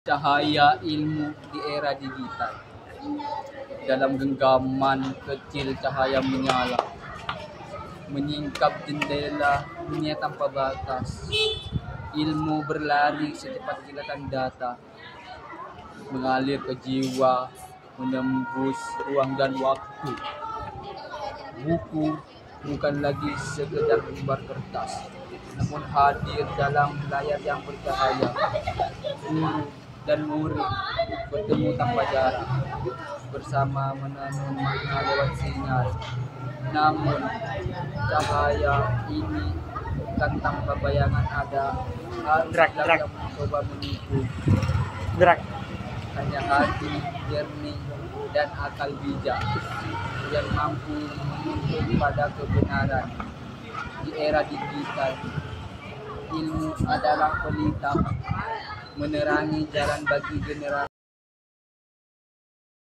Cahaya ilmu di era digital. Dalam genggaman kecil cahaya menyala, menyingkap jendela dunia tanpa batas. Ilmu berlari secepat kilatan data, mengalir ke jiwa, menembus ruang dan waktu. Buku bukan lagi sekedar lembar kertas, namun hadir dalam layar yang bercahaya. Guru dan murid bertemu tanpa jarak, bersama menanam makna lewat sinyal. Namun cahaya ini bukan tanpa bayangan ada, harus yang mencoba menipu. Hanya hati jernih dan akal bijak yang mampu menuntun pada kebenaran. Di era digital, ilmu adalah pelita menerangi jalan bagi generasi